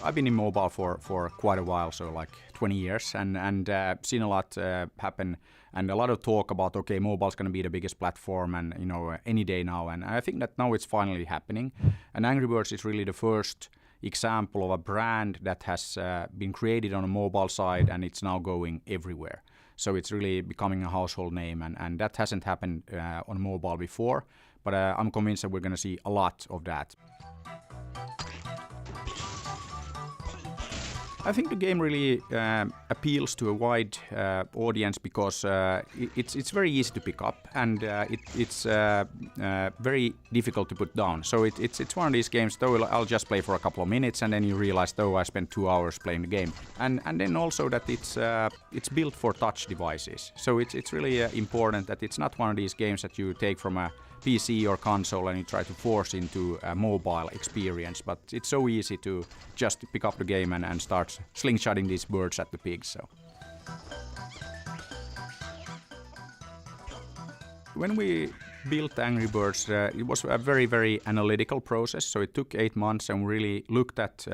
I've been in mobile for quite a while, so like 20 years, and seen a lot happen, and a lot of talk about, okay, mobile's going to be the biggest platform, and any day now, and I think that now it's finally happening. And Angry Birds is really the first example of a brand that has been created on a mobile side, and it's now going everywhere. So it's really becoming a household name, and that hasn't happened on mobile before, but I'm convinced that we're going to see a lot of that. I think the game really appeals to a wide audience because it's very easy to pick up, and it's very difficult to put down. So it's one of these games, though I'll just play for a couple of minutes, and then you realize, though I spent 2 hours playing the game. And then also that it's built for touch devices. So it's really important that it's not one of these games that you take from a PC or console and you try to force into a mobile experience, but it's so easy to just pick up the game and start slingshotting these birds at the pigs. So when we built Angry Birds, it was a very, very analytical process. So it took 8 months, and we really looked at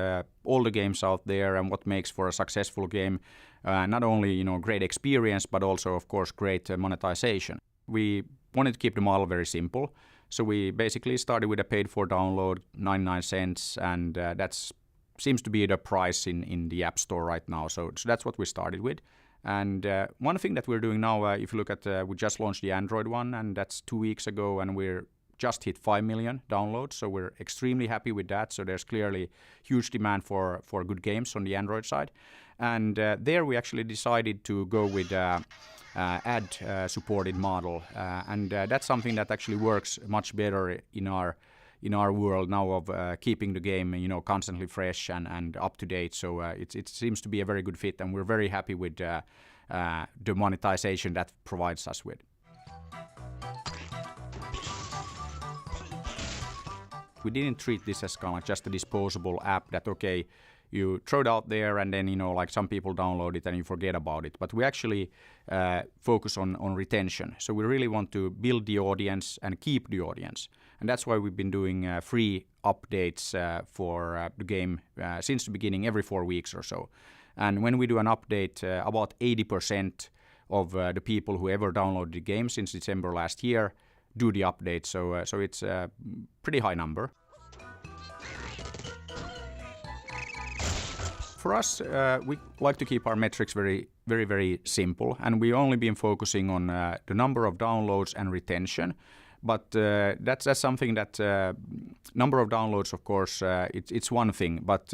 all the games out there and what makes for a successful game. Not only great experience, but also, of course, great monetization. We wanted to keep the model very simple. So we basically started with a paid-for download, 99 cents, and that seems to be the price in the App Store right now. So that's what we started with. And one thing that we're doing now, if you look at, we just launched the Android one, and that's 2 weeks ago, and we're just hit 5 million downloads. So we're extremely happy with that. So there's clearly huge demand for good games on the Android side. And there we actually decided to go with ad supported model, and that's something that actually works much better in our world now of keeping the game constantly fresh and up to date. So it seems to be a very good fit, and we're very happy with the monetization that provides us with. We didn't treat this as kind of just a disposable app that, okay, you throw it out there and then, like some people download it and you forget about it. But we actually focus on retention. So we really want to build the audience and keep the audience. And that's why we've been doing free updates for the game since the beginning, every 4 weeks or so. And when we do an update, about 80% of the people who ever downloaded the game since December last year do the update. So it's a pretty high number. For us, we like to keep our metrics very, very, very simple, and we've only been focusing on the number of downloads and retention. But that's something that number of downloads, of course, it's one thing. But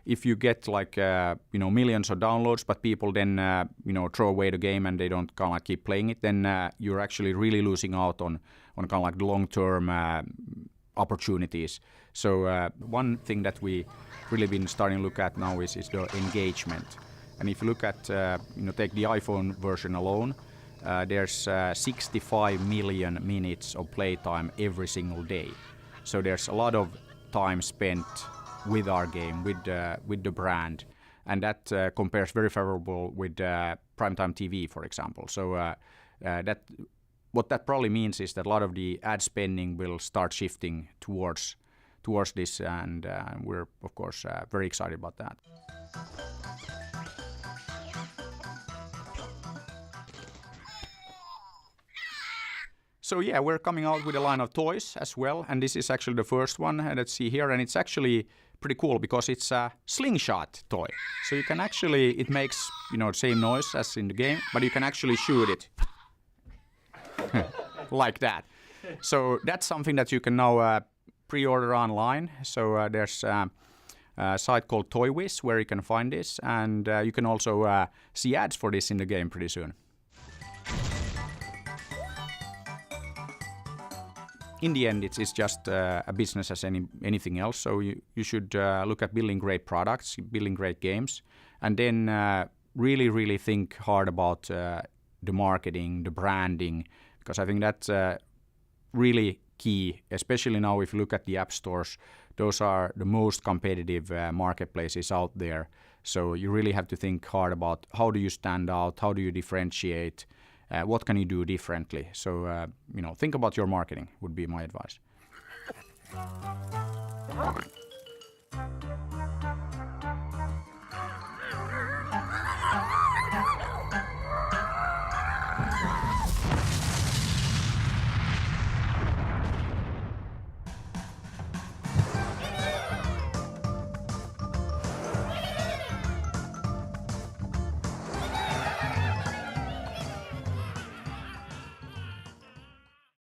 if you get like millions of downloads, but people then throw away the game and they don't kind of keep playing it, then you're actually really losing out on kind of like the long-term opportunities. So one thing that we really been starting to look at now is the engagement. And if you look at take the iPhone version alone, there's 65 million minutes of playtime every single day. So there's a lot of time spent with our game, with the brand, and that compares very favorable with primetime TV, for example. So what that probably means is that a lot of the ad spending will start shifting towards this, and we're of course very excited about that. So yeah, we're coming out with a line of toys as well, and this is actually the first one. Let's see here, and it's actually pretty cool because it's a slingshot toy. So you can actually, it makes the same noise as in the game, but you can actually shoot it like that. So that's something that you can now pre-order online. So there's a site called ToyWiz where you can find this, and you can also see ads for this in the game pretty soon. In the end, it's just a business as anything else. So you should look at building great products, building great games, and then really, really think hard about the marketing, the branding, because I think that's really key, especially now if you look at the app stores. Those are the most competitive marketplaces out there. So you really have to think hard about how do you stand out, how do you differentiate, what can you do differently. So, think about your marketing would be my advice.